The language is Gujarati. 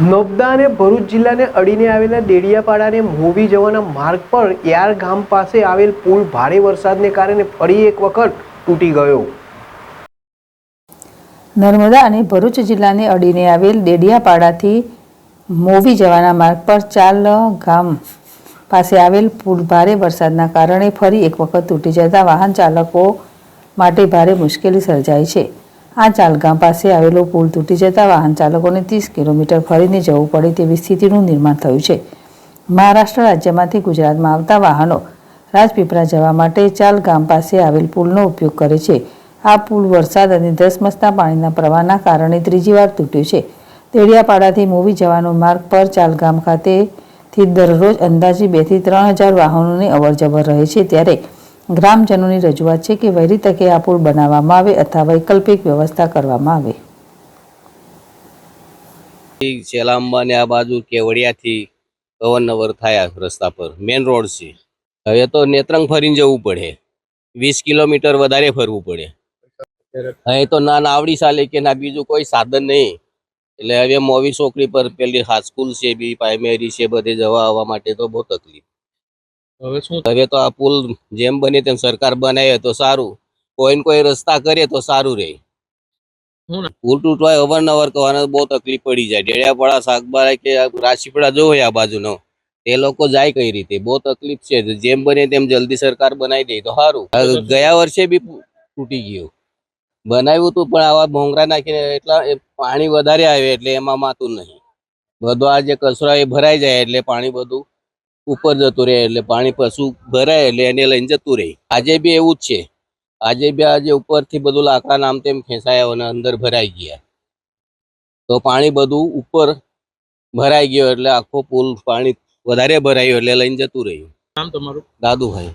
નોબદા અને ભરૂચ જિલ્લાને અડીને આવેલા દેડિયાપાડાને મોવી જવાના માર્ગ પર યાર ગામ પાસે આવેલ પુલ ભારે વરસાદને કારણે ફરી એક વખત તૂટી ગયો। નર્મદા અને ભરૂચ જિલ્લાને અડીને આવેલ દેડિયાપાડાથી મોવી જવાના માર્ગ પર ચાલ ગામ પાસે આવેલ પુલ ભારે વરસાદના કારણે ફરી એક વખત તૂટી જતા વાહન ચાલકો માટે ભારે મુશ્કેલી સર્જાઈ છે। આ ચાલગામ પાસે આવેલો પુલ તૂટી જતા વાહન ચાલકોને 30 કિલોમીટર ફરીને જવું પડે તેવી સ્થિતિનું નિર્માણ થયું છે। મહારાષ્ટ્ર રાજ્યમાંથી ગુજરાતમાં આવતા વાહનો રાજપીપળા જવા માટે ચાલગામ પાસે આવેલ પુલનો ઉપયોગ કરે છે। આ પુલ વરસાદ અને ધસમસતા પાણીના પ્રવાહના કારણે ત્રીજી વાર તૂટ્યો છે। દેડિયાપાડાથી મોવી જવાનો માર્ગ પર ચાલગામ ખાતેથી દરરોજ અંદાજે 2 થી 3000 વાહનોની અવરજવર રહે છે। ત્યારે ગ્રામજનોની રજૂઆત છે કે વહેલી તકે આ પુલ બનાવવામાં આવે અથવા વૈકલ્પિક વ્યવસ્થા કરવામાં આવે। સેલાંબા ને આ બાજુ કેવડિયાથી અવરનવર થાય રસ્તા પર મેન રોડ છે। હવે તો નેત્રંગ ફરીને જવું પડે, 20 કિલોમીટર વધારે ફરવું પડે। અહીં તો ના નાવડી ચાલે કે ના બીજું કોઈ સાધન નહીં, એટલે હવે મોવી ચોકડી પર પેલી હાઈસ્કૂલ છે, બી પ્રાઇમરી છે, બધે જવા આવવા માટે તો બહુ તકલીફ। હવે તો આ પુલ જેમ બને તેમ સરકાર બનાવે તો સારું, કોઈ રસ્તા કરે તો સારું રહે। પુલ તૂટવા અવારનવાર કરવાના બહુ તકલીફ પડી જાય। ડેડિયાપાડા શાકબારા કે રાજપીપળા જો હોય આ બાજુનો તે લોકો જાય કઈ રીતે, બહુ તકલીફ છે। જેમ બને તેમ જલ્દી સરકાર બનાવી દે તો સારું। ગયા વર્ષે બી તૂટી ગયું, બનાવ્યું હતું પણ આવા ભોંગરા નાખીને એટલા પાણી વધારે આવે એટલે એમાં માતું નહીં। બધો આ જે કચરો એ ભરાઈ જાય એટલે પાણી બધું ઉપર જતું રહે, એટલે પાણી પશુ ભરાય એટલે એને લઈને જતું રહે। આજે બી એવું જ છે, આજે બી આજે ઉપરથી બધું લાકડા નામ તેમ ખેંચાયા અને અંદર ભરાઈ ગયા, તો પાણી બધું ઉપર ભરાઈ ગયો એટલે આખો પુલ પાણી વધારે ભરાયું એટલે લઈને જતું રહ્યું। નામ તમારું? દાદુભાઈ।